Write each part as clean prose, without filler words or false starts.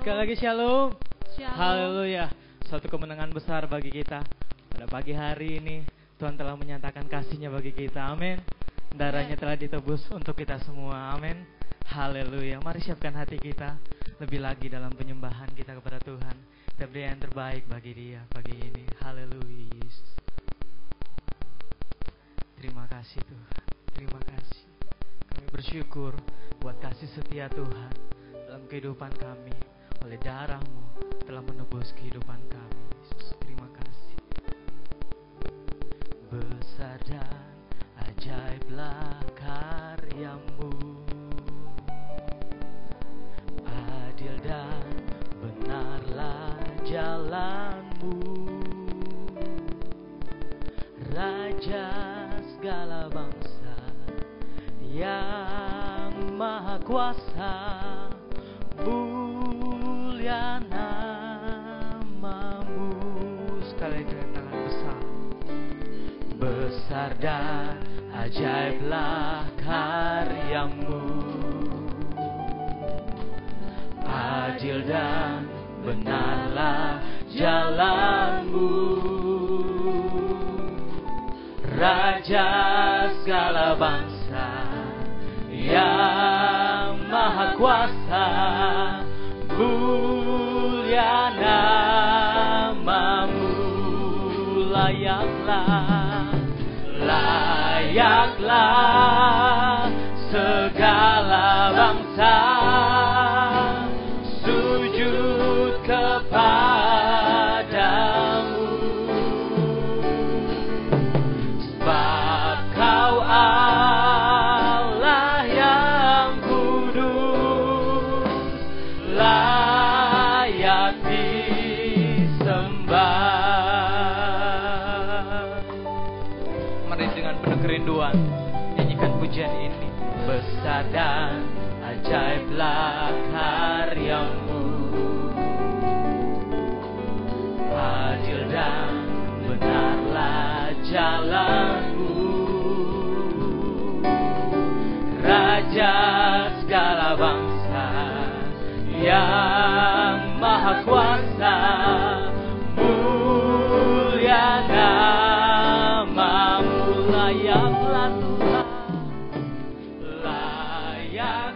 Sekali lagi shalom. Shalom. Haleluya. Suatu kemenangan besar bagi kita. Pada pagi hari ini Tuhan telah menyatakan kasih-Nya bagi kita. Amin. Darahnya telah ditebus untuk kita semua. Amin. Haleluya. Mari siapkan hati kita lebih lagi dalam penyembahan kita kepada Tuhan. Kita beri yang terbaik bagi Dia pagi ini. Haleluya. Yesus. Terima kasih Tuhan. Terima kasih. Kami bersyukur buat kasih setia Tuhan dalam kehidupan kami. Oleh darah-Mu telah menebus kehidupan kami. Yesus, terima kasih. Besar dan ajaiblah karya-Mu, adil dan benarlah jalan-Mu, Raja segala bangsa yang maha kuasa, mulia nama-Mu. Sekali lagi tangan besar. Besar dan ajaiblah karya-Mu, adil dan benarlah jalan-Mu, Raja segala bangsa yang maha kuasa, mulia nama-Mu. Layaklah segala bangsa sujud kepadamu, sebab Kau Allah yang kudus, layak disembah. Mari dengan penuh kerinduan nyanyikan pujian ini. Besar dan ajaiblah karya-Mu, adil dan benarlah jalan-Mu, Raja segala bangsa yang maha kuasa, mulia nama-Mu. Layaklah Tuhan, layaklah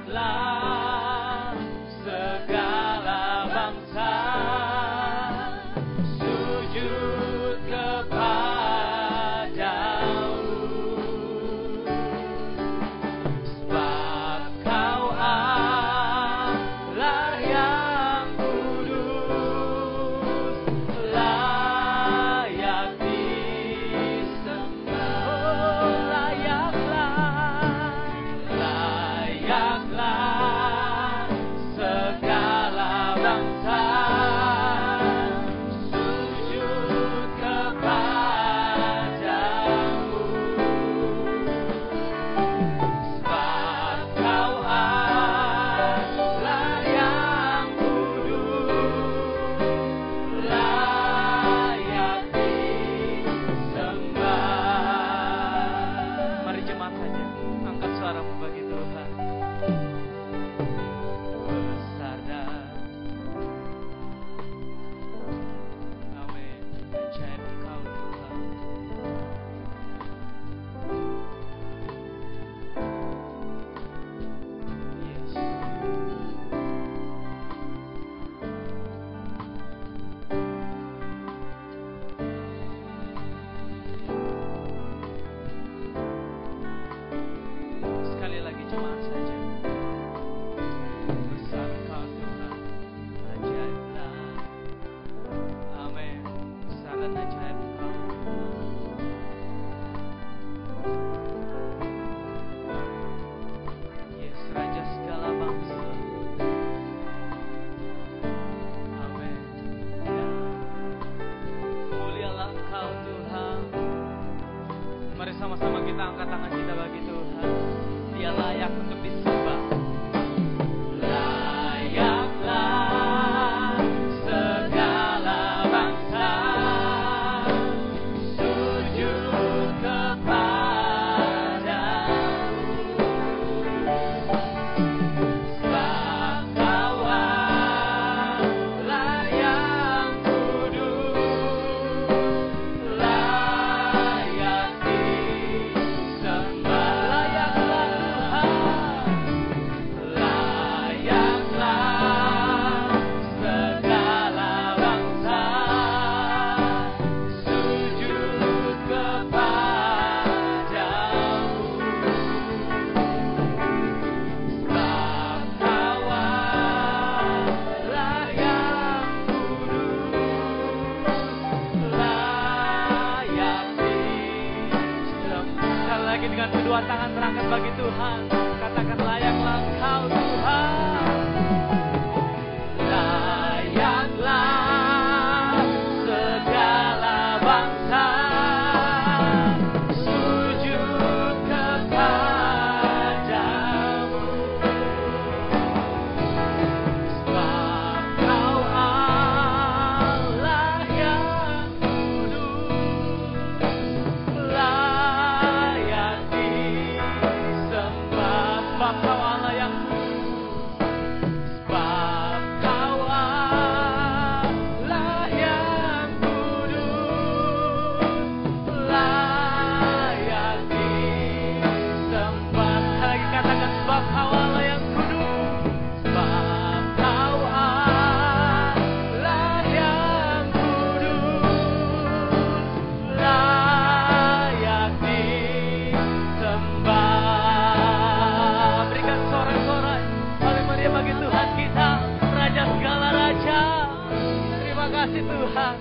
kasih Tuhan.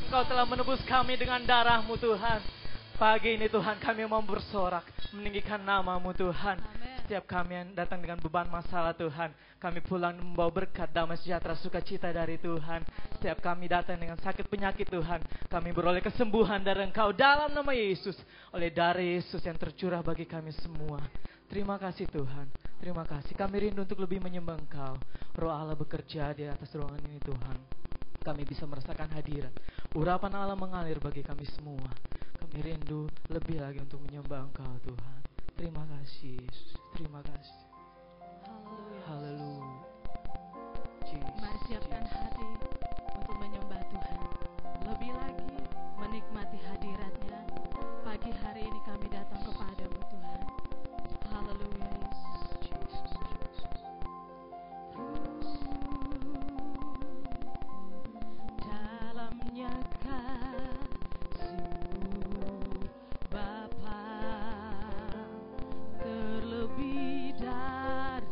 Engkau telah menebus kami dengan darah-Mu Tuhan. Pagi ini Tuhan kami mau bersorak meninggikan nama-Mu Tuhan. Setiap kami yang datang dengan beban masalah Tuhan, kami pulang membawa berkat, damai sejahtera, sukacita dari Tuhan. Setiap kami datang dengan sakit penyakit Tuhan, kami beroleh kesembuhan dari Engkau dalam nama Yesus. Oleh darah Yesus yang tercurah bagi kami semua. Terima kasih Tuhan, terima kasih. Kami rindu untuk lebih menyembah Engkau. Roh Allah bekerja di atas ruangan ini Tuhan. Kami bisa merasakan hadirat. Urapan Allah mengalir bagi kami semua. Kami rindu lebih lagi untuk menyembah Engkau Tuhan. Terima kasih Yesus, terima kasih. Haleluya. Mari siapkan hati untuk menyembah Tuhan. Lebih lagi menikmati hadirat-Nya. Pagi hari ini kami datang kepada-Mu Tuhan. Haleluya Yesus. Dalamnya kasih-Mu Bapa, terlebih dari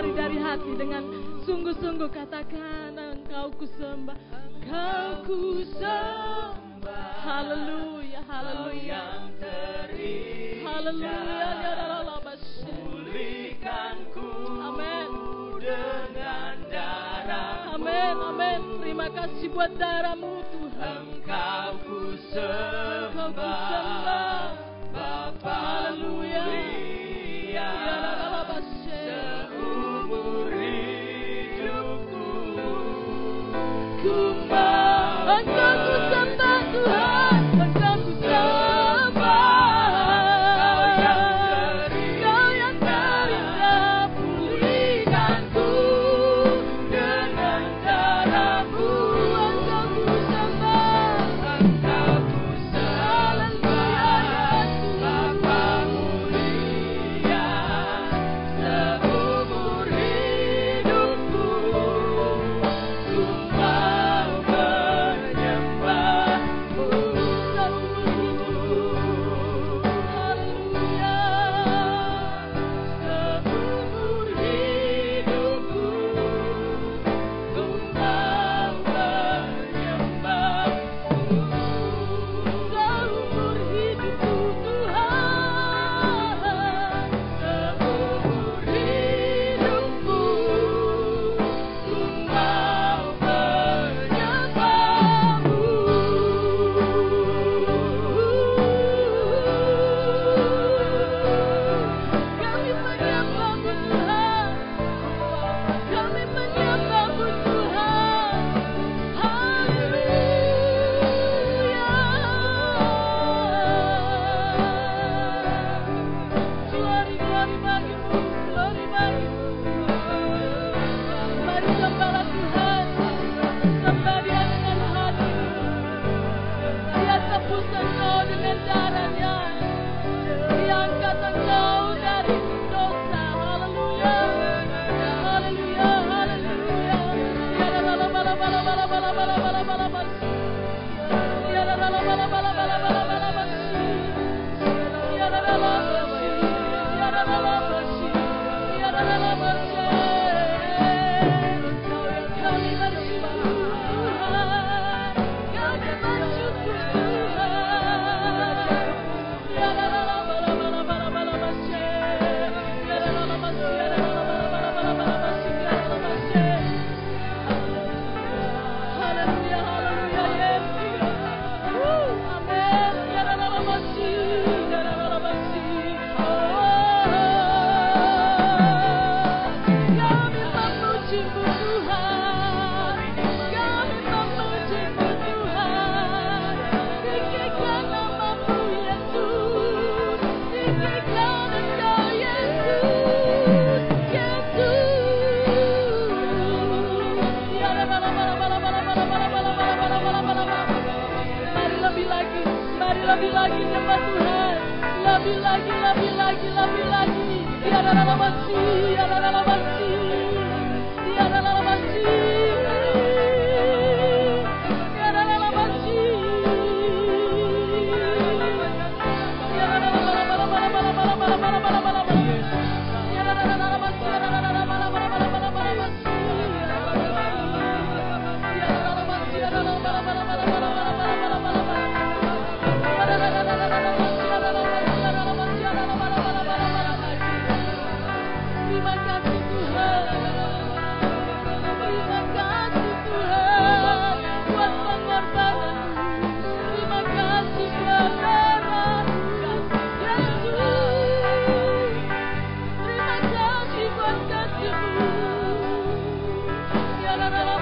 Mari dari hati dengan sungguh-sungguh katakan, Engkau ku sembah, Engkau ku sembah. Haleluya, haleluya. Haleluya, ya Allah, pulihkanku amin. Dengan darah. Amin, amin. Terima kasih buat darah-Mu Tuhan. Engkau ku sembah, Bapa Haleluya. mulia. Seumur hidupku ku mau Engkau ku sembah Tuhan, Engkau ku sembah. Kau yang terindah, pulihkanku dengan darah-Mu. Engkau ku sembah, Engkau ku haleluya, Bapa mulia. Seumur hidupku ku mau menyembah-Mu. seumur hidupku. Haleluya. Seumur hidupku ku mau menyembah-Mu. Seumur hidupku Tuhan. Seumur hidupku ku mau menyembah-Mu. Kami menyembah-Mu Tuhan. Kami menyembah-Mu Tuhan. Haleluya. Glory, glory bagi-Mu, glory bagi-Mu. Mari sembahlah Tuhan. Sembah Dia dengan hati. Dia tebus engkau dengan darahnya. Dia angkat engkau dari dosa. Haleluya. Haleluya, haleluya. Ya la la la la la la la la la la la la la la. Ya la la la la la la la la la la la. Ya la la la. Ya la la la. Ya la la la. Kami bersyukur Tuhan. Kami bersyukur Tuhan. Ya la la la la la la la la la. Ya la la la la la la la la la. Haleluya, haleluya, Yesus. Amin. Ya la la la la. Ya la la la la. Kami memuji-Mu Tuhan. Kami memuji-Mu Tuhan. Tinggikan nama-Mu Yesus. Tinggikan Engkau Yesus. Yesus. Ya la la la la la la la la la la. Mari lebih lagi. Mari lebih lagi sembah Tuhan. Lebih lagi, lebih lagi, lebih lagi. Ya la la la masih, ya la la la masih. Ya la la la masih. Ya la la la masih. Ya la la la la la la la la la la la la. Ya la la la la masih, ya la la la la la la la la masih. Ya la la la masih, ya la la la la la la la la la. Terima kasih Tuhan. Terima kasih Tuhan buat pengorbanan-Mu. Terima kasih buat darah Yesus. Terima kasih buat kasih-Mu. Ya la la la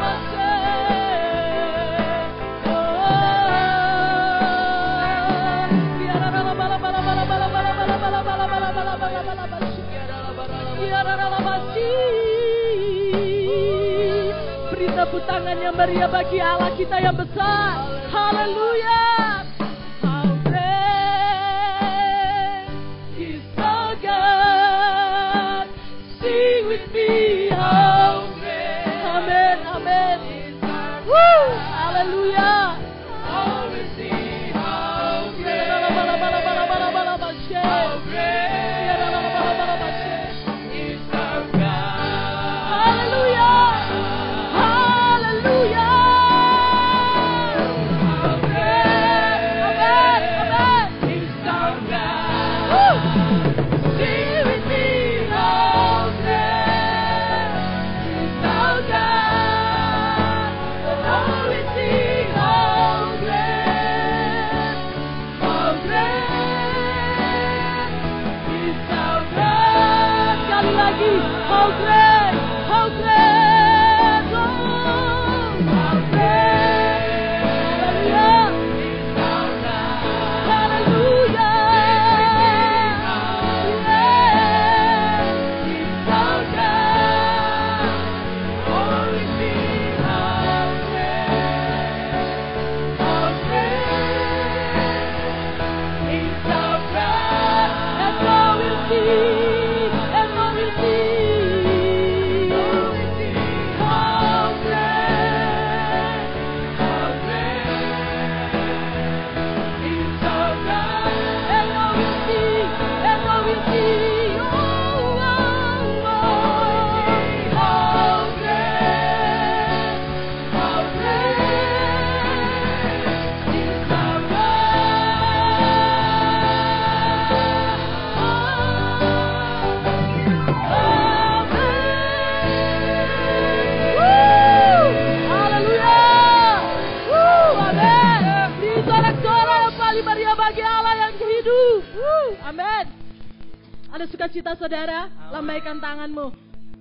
beri tepuk tangan yang meriah bagi Allah kita yang besar. Haleluya. How great is our God. Sing with me, how great. Amen, amen. Woo, haleluya. How great is our God. sukacita saudara? Lambaikan tanganmu.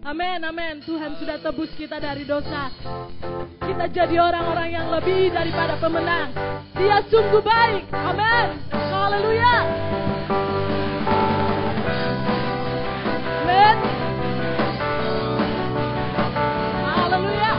Amin, amin. Tuhan sudah tebus kita dari dosa. Kita jadi orang-orang yang lebih daripada pemenang. Dia sungguh baik. Amin. Haleluya. Amin. Haleluya.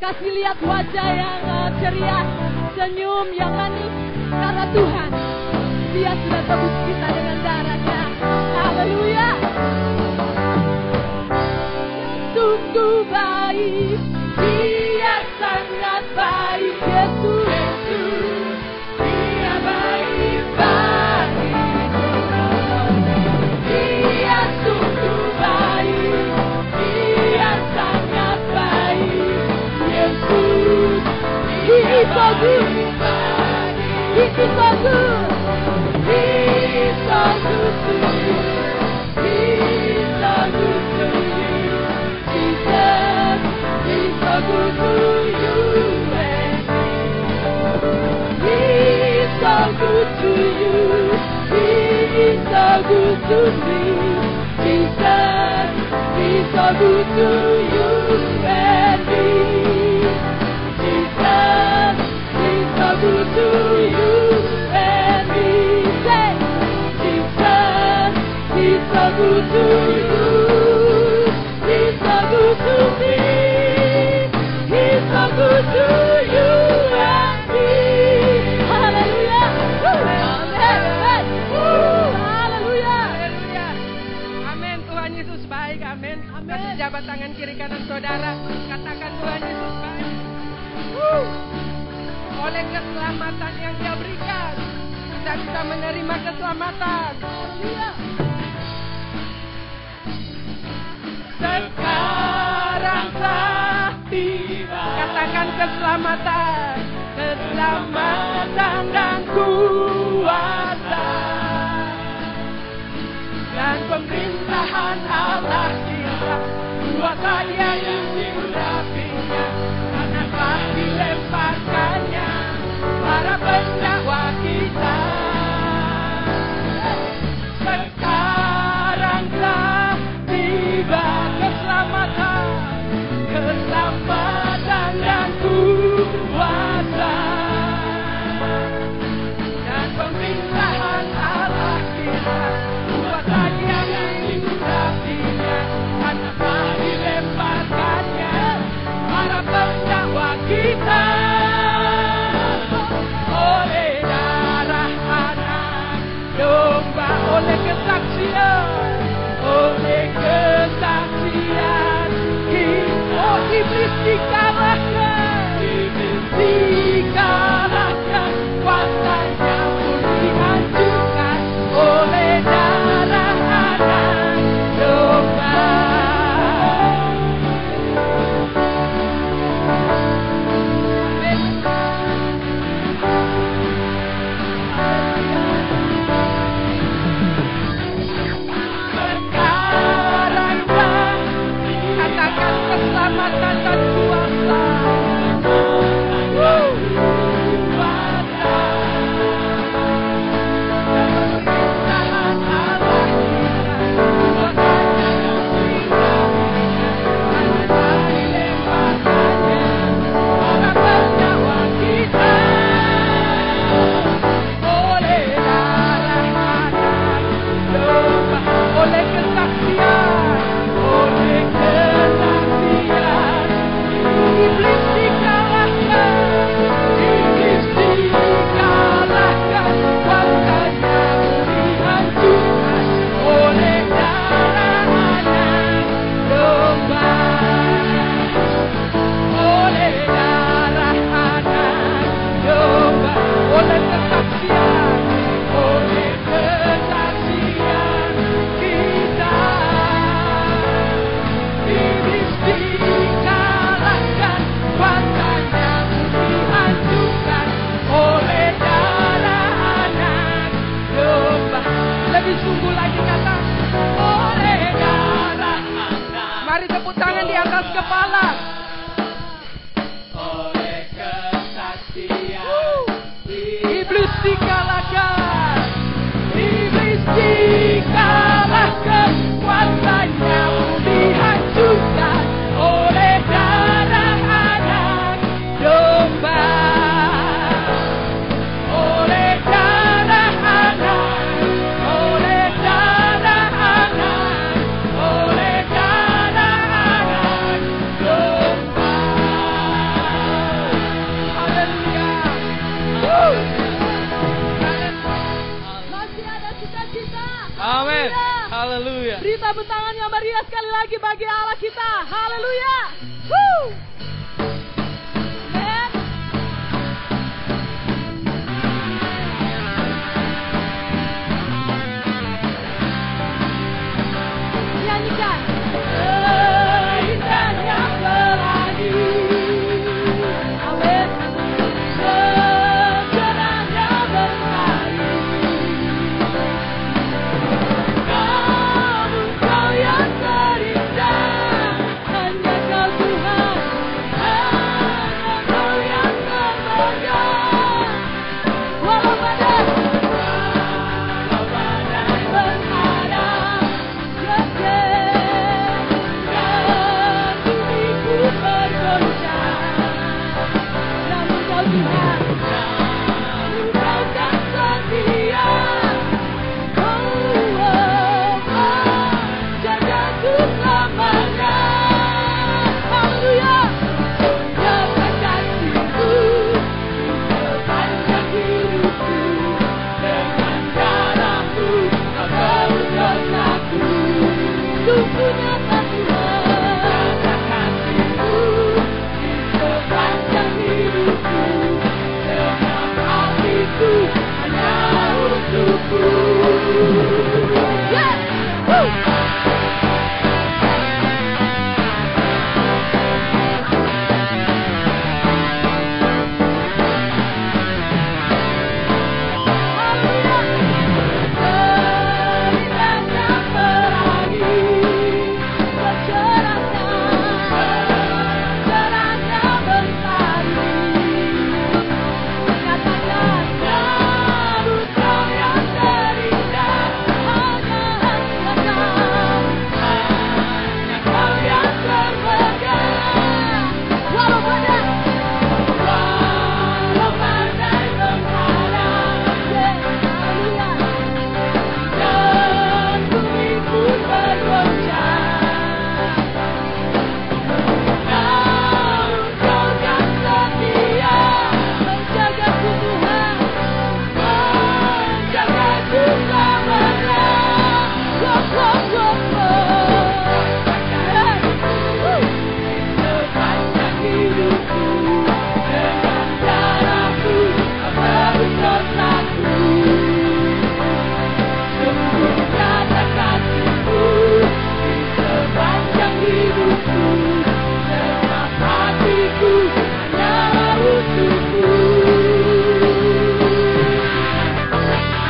Kasih lihat wajah yang ceria, senyum yang manis, karena Tuhan, Dia sudah tebus kita dengan darah-Nya. Haleluya. Sungguh baik, Dia sangat baik, Yesus. Dia baik bagiku. Dia sungguh baik, Dia sangat baik. He is so good. He is so good. He is so good to you. He is so good to you. Jesus is so good to you and me. He is so good to you. He is so good to me. Jesus is so good to you and me. Good to you and me. Say, Jesus, He's so good to you. He's so good to me. He's so good to you and me. Hallelujah. Amen. Hallelujah. Amin. Tuhan Yesus baik. Amin. Kasih jabat tangan kiri kanan saudara. Katakan Tuhan Yesus baik. Oleh keselamatan yang Dia berikan, kita bisa menerima keselamatan. Sekarang telah tiba. Katakan keselamatan, keselamatan dan kuasa dan pemerintahan Allah kita. Kuasa yang diurapinya, karena telah dilemparkannya para pendakwa kita. Sekarang telah tiba keselamatan, keselamatan dan kuasa dikalahkan, iblis dikalahkan, kuasanya dihancurkan oleh darah anak domba, oleh darah anak, oleh darah anak, oleh darah anak domba. Haleluya. Masih ada cita-cita. Amin. Haleluya. Haleluya. Beri tepuk tangan yang meriah sekali lagi bagi Allah kita. Haleluya. Woo. Amen. Nyanyikan. Indahnya pelangi. Amin. Secerahnya mentari. Namun kau yang terindah, hanya kau Tuhan, hanya kau yang terbaik. Walau badai menghadap gede, dan bumiku bergoncang, namun kau Tuhan, namun kau tak setia. Jagaku selamanya. Haleluya. Jaga kasih-Mu sepanjang hidupku. Dengan darah-Mu Kau tebus dosaku. Sungguh nyata Tuhan. Jaga kasih-Mu sepanjang hidupku. Dengan hatiku hanya untuk-Mu. Yeah. Woo. Indahnya pelangi, secerahnya mentari. Katakan, namun kau yang terindah, hanya kau yang termegah. Walau badai menghadap, haleluya, dan bumi pun bergoncang, namun kau kan setia, menjagaku Tuhan, menjagaku selamanya. Sepanjang hidupku, dengan darah-Mu Kau tebus dosaku. Sungguh nyata kasih-Mu di sepanjang hidupku. Dengan hatiku hanyalah untuk-Mu.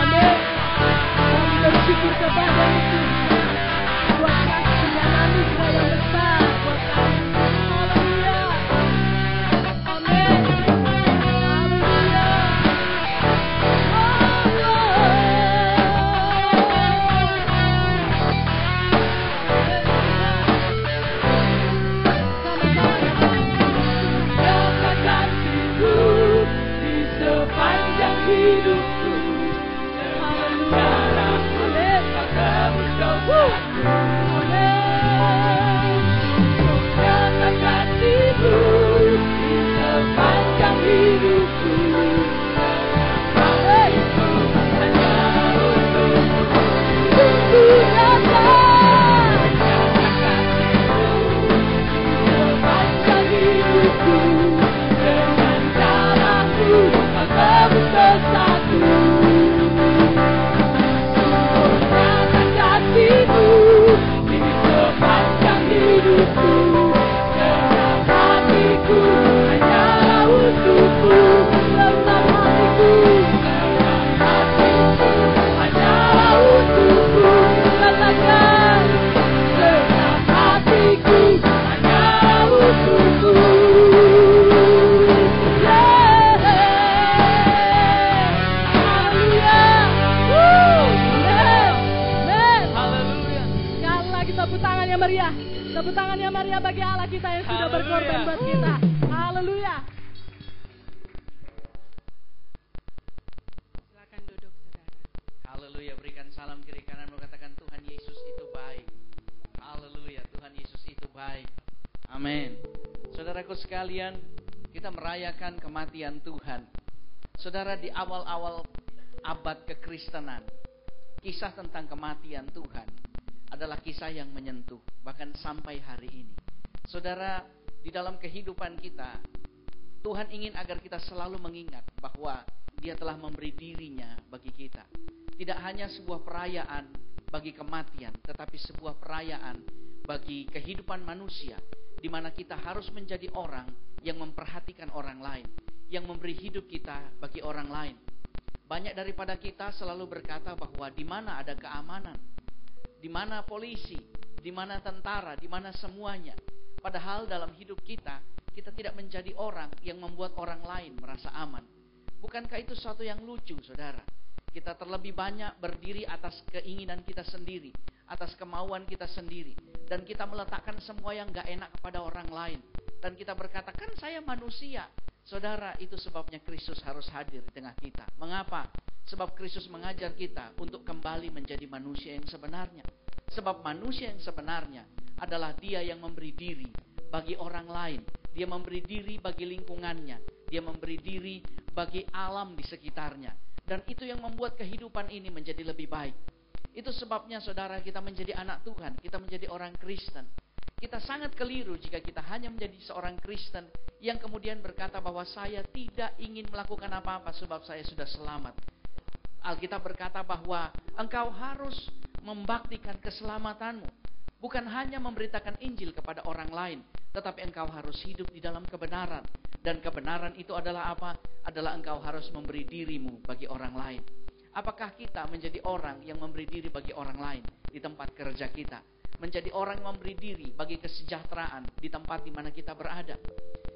Amin. Kami bersyukur kepada-Mu buat kasih dan anugerah yang besar buat kami. Haleluya. Amin. Haleluya. Jaga kasih-Mu di sepanjang hidupku. Dengan darah-Mu Kau tebus dosaku. Jaga kasih-Mu di sepanjang hidupku. Hatiku hanya untuk-Mu. Sungguh nyata. Jaga kasih-Mu di sepanjang hidupku. Dengan darah-Mu Kau tebus dosaku. Tepuk tangan yang meriah bagi Allah kita yang sudah berkorban buat kita. Haleluya. Silakan duduk, saudara. Haleluya, berikan salam kiri kanan, katakan Tuhan Yesus itu baik. Haleluya, Tuhan Yesus itu baik. Amin. Saudaraku sekalian, kita merayakan kematian Tuhan. Saudara, di awal-awal abad kekristenan, kisah tentang kematian Tuhan adalah kisah yang menyentuh, bahkan sampai hari ini. Saudara, di dalam kehidupan kita, Tuhan ingin agar kita selalu mengingat bahwa Dia telah memberi dirinya bagi kita. Tidak hanya sebuah perayaan bagi kematian, tetapi sebuah perayaan bagi kehidupan manusia, di mana kita harus menjadi orang yang memperhatikan orang lain, yang memberi hidup kita bagi orang lain. Banyak daripada kita selalu berkata bahwa di mana ada keamanan, di mana polisi, di mana tentara, di mana semuanya. Padahal dalam hidup kita, kita tidak menjadi orang yang membuat orang lain merasa aman. Bukankah itu sesuatu yang lucu, saudara? Kita terlebih banyak berdiri atas keinginan kita sendiri, atas kemauan kita sendiri. Dan kita meletakkan semua yang gak enak kepada orang lain. Dan kita berkata, kan saya manusia. Saudara, itu sebabnya Kristus harus hadir di tengah kita. Mengapa? Sebab Kristus mengajar kita untuk kembali menjadi manusia yang sebenarnya. Sebab manusia yang sebenarnya adalah dia yang memberi diri bagi orang lain. Dia memberi diri bagi lingkungannya. Dia memberi diri bagi alam di sekitarnya. Dan itu yang membuat kehidupan ini menjadi lebih baik. Itu sebabnya saudara, kita menjadi anak Tuhan. Kita menjadi orang Kristen. Kita sangat keliru jika kita hanya menjadi seorang Kristen yang kemudian berkata bahwa saya tidak ingin melakukan apa-apa sebab saya sudah selamat. Alkitab berkata bahwa engkau harus membaktikan keselamatanmu. Bukan hanya memberitakan Injil kepada orang lain, tetapi engkau harus hidup di dalam kebenaran. Dan kebenaran itu adalah apa? Adalah engkau harus memberi dirimu bagi orang lain. Apakah kita menjadi orang yang memberi diri bagi orang lain di tempat kerja kita? Menjadi orang yang memberi diri bagi kesejahteraan di tempat di mana kita berada.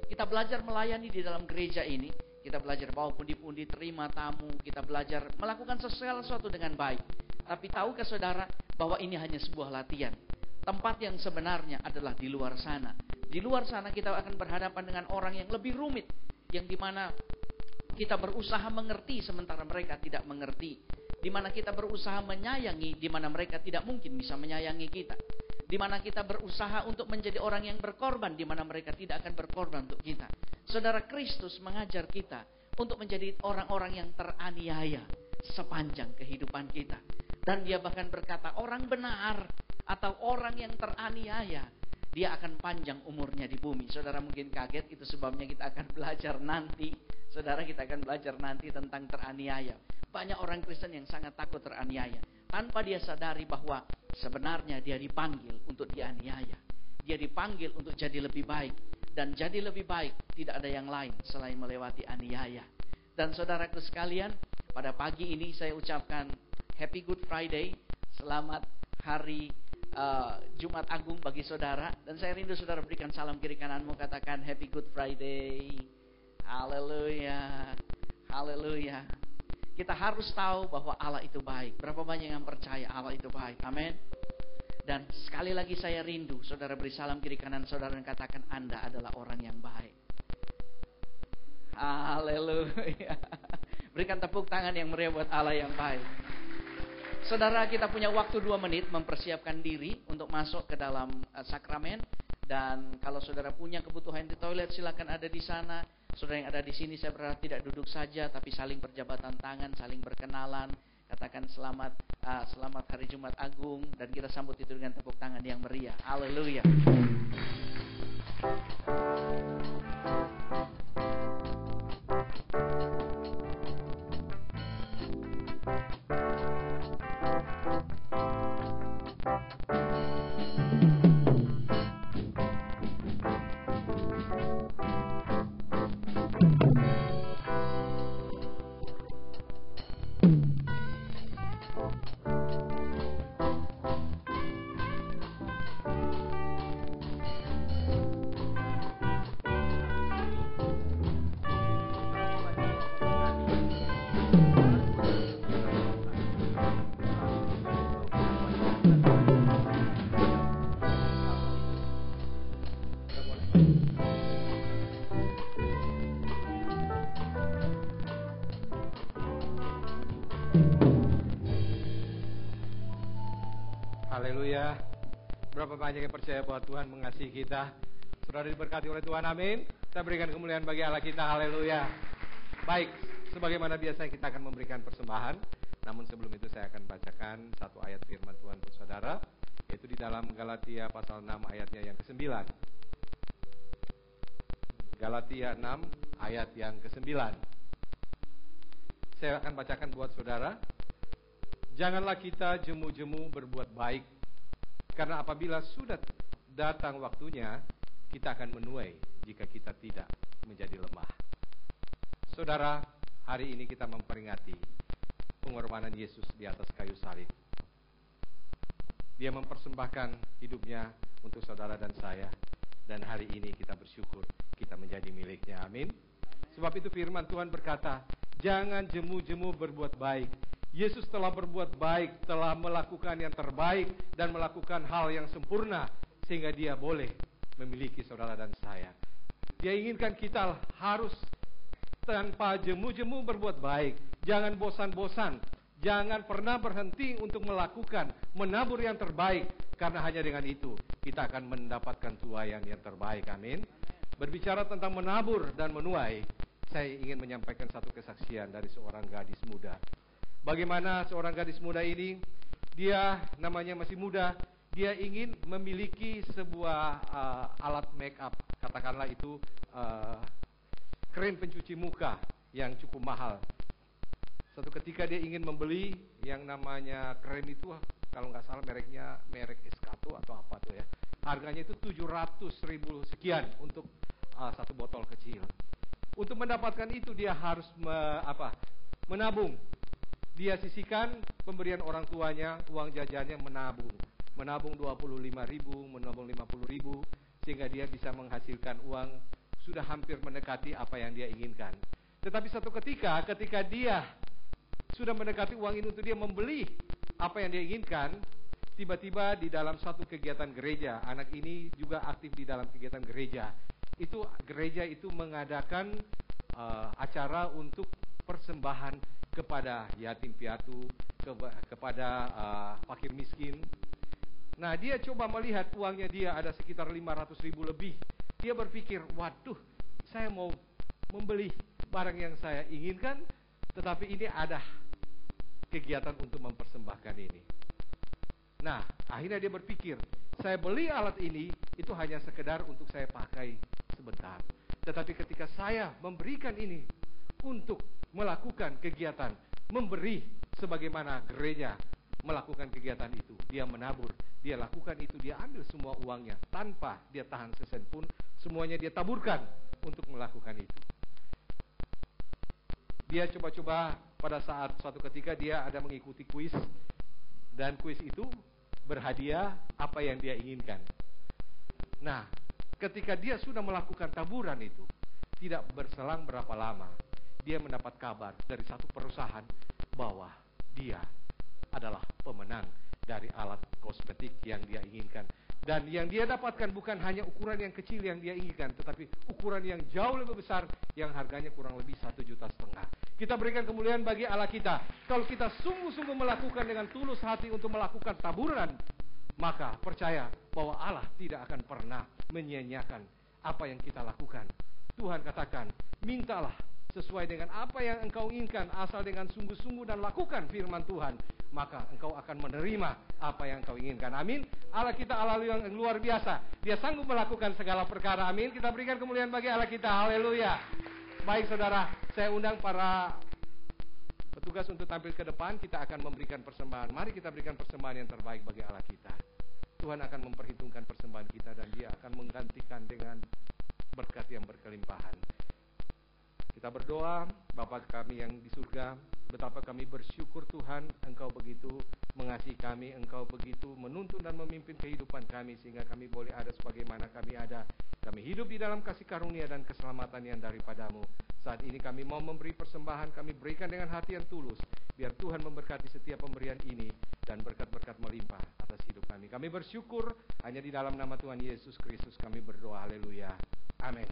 Kita belajar melayani di dalam gereja ini. Kita belajar bawa pundi-pundi, terima tamu. Kita belajar melakukan segala sesuatu dengan baik. Tapi tahukah saudara bahwa ini hanya sebuah latihan? Tempat yang sebenarnya adalah di luar sana. Di luar sana kita akan berhadapan dengan orang yang lebih rumit. Yang dimana kita berusaha mengerti sementara mereka tidak mengerti. Di mana kita berusaha menyayangi, di mana mereka tidak mungkin bisa menyayangi kita. Di mana kita berusaha untuk menjadi orang yang berkorban, di mana mereka tidak akan berkorban untuk kita. Saudara, Kristus mengajar kita untuk menjadi orang-orang yang teraniaya sepanjang kehidupan kita. Dan dia bahkan berkata, orang benar atau orang yang teraniaya, dia akan panjang umurnya di bumi. Saudara mungkin kaget, itu sebabnya kita akan belajar nanti. Saudara, kita akan belajar nanti tentang teraniaya. Banyak orang Kristen yang sangat takut teraniaya. Tanpa dia sadari bahwa sebenarnya dia dipanggil untuk dianiaya. Dia dipanggil untuk jadi lebih baik. Dan jadi lebih baik tidak ada yang lain selain melewati aniaya. Dan saudaraku sekalian, pada pagi ini saya ucapkan Happy Good Friday. Selamat hari Jumat Agung bagi saudara. Dan saya rindu saudara berikan salam kiri kananmu, katakan Happy Good Friday. Haleluya. Haleluya. Kita harus tahu bahwa Allah itu baik. Berapa banyak yang percaya Allah itu baik. Amin. Dan sekali lagi saya rindu saudara beri salam kiri kanan saudara dan katakan Anda adalah orang yang baik. Haleluya. Berikan tepuk tangan yang meriah buat Allah yang baik. Saudara, kita punya waktu 2 menit mempersiapkan diri untuk masuk ke dalam sakramen. Dan kalau saudara punya kebutuhan di toilet, silakan ada di sana. Saudara yang ada di sini, saya berharap tidak duduk saja, tapi saling berjabatan tangan, saling berkenalan. Katakan selamat hari Jumat Agung, dan kita sambut itu dengan tepuk tangan yang meriah. Haleluya. Haleluya. Berapa banyak yang percaya bahwa Tuhan mengasihi kita. Saudara diberkati oleh Tuhan, amin. Kita berikan kemuliaan bagi Allah kita, haleluya. Baik, sebagaimana biasa kita akan memberikan persembahan. Namun sebelum itu saya akan bacakan satu ayat firman Tuhan untuk saudara, yaitu di dalam Galatia pasal 6 ayatnya yang ke-9. Galatia 6 ayat yang ke-9. Saya akan bacakan buat saudara. Janganlah kita jemu-jemu berbuat baik, karena apabila sudah datang waktunya, kita akan menuai jika kita tidak menjadi lemah. Saudara, hari ini kita memperingati pengorbanan Yesus di atas kayu salib. Dia mempersembahkan hidupnya untuk saudara dan saya, dan hari ini kita bersyukur kita menjadi miliknya, amin. Sebab itu firman Tuhan berkata, jangan jemu-jemu berbuat baik. Yesus telah berbuat baik, telah melakukan yang terbaik dan melakukan hal yang sempurna sehingga dia boleh memiliki saudara dan saya. Dia inginkan kita harus tanpa jemu-jemu berbuat baik. Jangan bosan-bosan, jangan pernah berhenti untuk melakukan, menabur yang terbaik, karena hanya dengan itu kita akan mendapatkan tuaian yang terbaik, amin. Berbicara tentang menabur dan menuai, saya ingin menyampaikan satu kesaksian dari seorang gadis muda. Bagaimana seorang gadis muda ini, dia namanya masih muda, dia ingin memiliki sebuah alat make up, katakanlah itu krim pencuci muka yang cukup mahal. Suatu ketika dia ingin membeli yang namanya krim itu, kalau nggak salah mereknya merek Escato atau apa tuh ya. Harganya itu 700.000 sekian untuk satu botol kecil. Untuk mendapatkan itu dia harus menabung. Dia sisihkan pemberian orang tuanya, uang jajannya menabung 25.000, menabung 50.000, sehingga dia bisa menghasilkan uang sudah hampir mendekati apa yang dia inginkan. Tetapi satu ketika dia sudah mendekati uang ini untuk dia membeli apa yang dia inginkan, tiba-tiba di dalam satu kegiatan gereja, anak ini juga aktif di dalam kegiatan gereja. Gereja itu mengadakan acara untuk persembahan kepada yatim piatu, kepada fakir miskin. Nah, dia coba melihat uangnya dia ada sekitar 500.000 lebih. Dia berpikir, waduh, saya mau membeli barang yang saya inginkan, tetapi ini ada kegiatan untuk mempersembahkan ini. Nah, akhirnya dia berpikir, saya beli alat ini, itu hanya sekedar untuk saya pakai sebentar. Tetapi ketika saya memberikan ini untuk melakukan kegiatan, memberi sebagaimana gereja melakukan kegiatan itu, dia menabur, dia lakukan itu, dia ambil semua uangnya tanpa dia tahan sesen pun, semuanya dia taburkan untuk melakukan itu. Dia coba-coba pada saat suatu ketika dia ada mengikuti kuis, dan kuis itu berhadiah apa yang dia inginkan. Nah, ketika dia sudah melakukan taburan itu, tidak berselang berapa lama, dia mendapat kabar dari satu perusahaan bahwa dia adalah pemenang dari alat kosmetik yang dia inginkan. Dan yang dia dapatkan bukan hanya ukuran yang kecil yang dia inginkan, tetapi ukuran yang jauh lebih besar yang harganya kurang lebih 1,5 juta. Kita berikan kemuliaan bagi Allah kita. Kalau kita sungguh-sungguh melakukan dengan tulus hati untuk melakukan taburan, maka percaya bahwa Allah tidak akan pernah menyia-nyiakan apa yang kita lakukan. Tuhan katakan, mintalah sesuai dengan apa yang engkau inginkan, asal dengan sungguh-sungguh dan lakukan firman Tuhan, maka engkau akan menerima apa yang engkau inginkan. Amin. Allah kita Allah yang luar biasa. Dia sanggup melakukan segala perkara. Amin. Kita berikan kemuliaan bagi Allah kita. Haleluya. Baik saudara, saya undang para petugas untuk tampil ke depan. Kita akan memberikan persembahan. Mari kita berikan persembahan yang terbaik bagi Allah kita. Tuhan akan memperhitungkan persembahan kita dan dia akan menggantikan dengan berkat yang berkelimpahan. Kita berdoa, Bapa kami yang di surga, betapa kami bersyukur Tuhan, Engkau begitu mengasihi kami, Engkau begitu menuntun dan memimpin kehidupan kami, sehingga kami boleh ada sebagaimana kami ada. Kami hidup di dalam kasih karunia dan keselamatan yang daripadamu. Saat ini kami mau memberi persembahan, kami berikan dengan hati yang tulus, biar Tuhan memberkati setiap pemberian ini, dan berkat-berkat melimpah atas hidup kami. Kami bersyukur, hanya di dalam nama Tuhan Yesus Kristus kami berdoa, haleluya, amin.